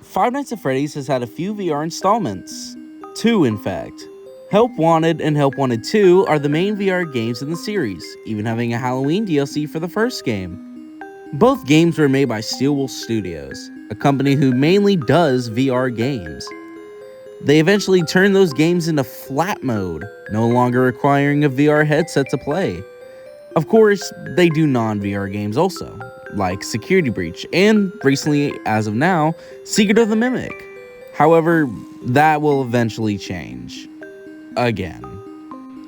Five Nights at Freddy's has had a few VR installments. Two, in fact. Help Wanted and Help Wanted 2 are the main VR games in the series, even having a Halloween DLC for the first game. Both games were made by Steel Studios, a company who mainly does VR games. They eventually turned those games into flat mode, no longer requiring a VR headset to play. Of course, they do non-VR games also, like Security Breach, and recently, as of now, Secret of the Mimic. However, that will eventually change. Again.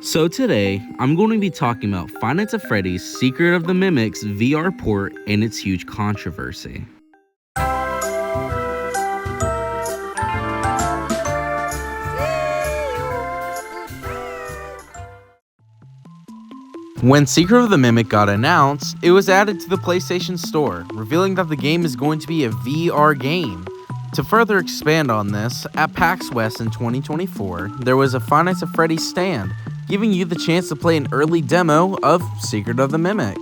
So today, I'm going to be talking about Five Nights at Freddy's Secret of the Mimic's VR port and its huge controversy. When Secret of the Mimic got announced, it was added to the PlayStation Store, revealing that the game is going to be a VR game. To further expand on this, at PAX West in 2024, there was a Five Nights at Freddy's stand, giving you the chance to play an early demo of Secret of the Mimic.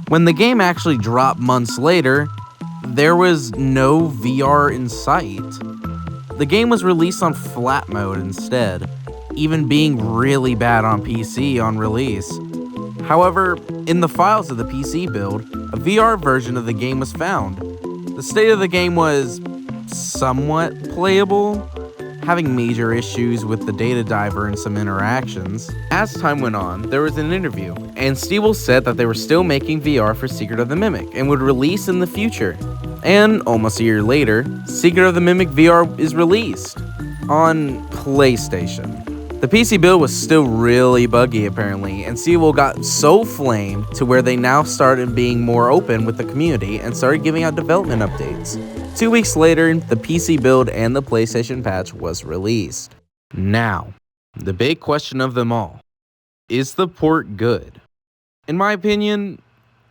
When the game actually dropped months later, there was no VR in sight. The game was released on flat mode instead, even being really bad on PC on release. However, in the files of the PC build, a VR version of the game was found. The state of the game was somewhat playable, having major issues with the data diver and some interactions. As time went on, there was an interview, and Steel said that they were still making VR for Secret of the Mimic and would release in the future. And almost a year later, Secret of the Mimic VR is released on PlayStation. The PC build was still really buggy apparently, and Steel got so flamed to where they now started being more open with the community and started giving out development updates. 2 weeks later, the PC build and the PlayStation patch was released. Now, the big question of them all. Is the port good? In my opinion,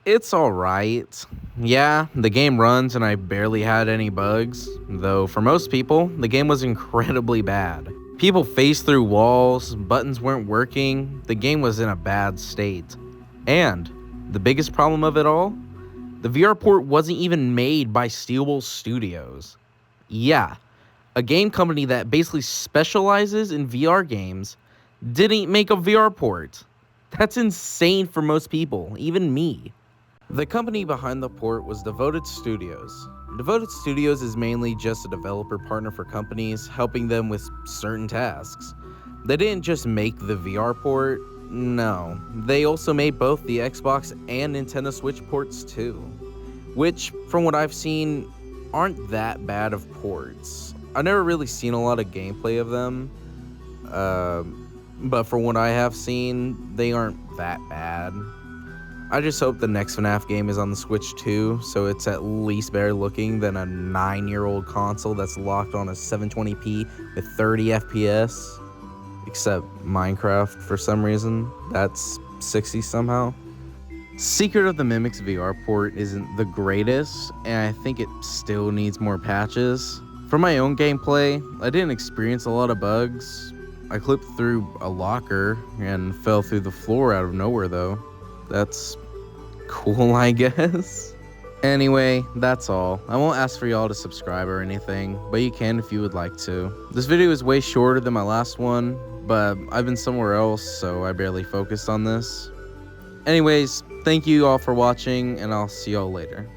it's alright. Yeah, the game runs and I barely had any bugs, though for most people, the game was incredibly bad. People phased through walls, buttons weren't working, the game was in a bad state. And the biggest problem of it all? The VR port wasn't even made by Steel Studios. Yeah, a game company that basically specializes in VR games didn't make a VR port. That's insane for most people, even me. The company behind the port was Devoted Studios. Devoted Studios is mainly just a developer partner for companies, helping them with certain tasks. They didn't just make the VR port, no. They also made both the Xbox and Nintendo Switch ports too, which, from what I've seen, aren't that bad of ports. I've never really seen a lot of gameplay of them, but from what I have seen, they aren't that bad. I just hope the next FNAF game is on the Switch too, so it's at least better looking than a 9-year-old console that's locked on a 720p with 30 FPS. Except Minecraft, for some reason, that's 60 somehow. Secret of the Mimic's VR port isn't the greatest, and I think it still needs more patches. For my own gameplay, I didn't experience a lot of bugs. I clipped through a locker and fell through the floor out of nowhere though. That's cool, I guess. Anyway, that's all. I won't ask for y'all to subscribe or anything, but you can if you would like to. This video is way shorter than my last one, but I've been somewhere else, so I barely focused on this. Anyways, thank you all for watching, and I'll see y'all later.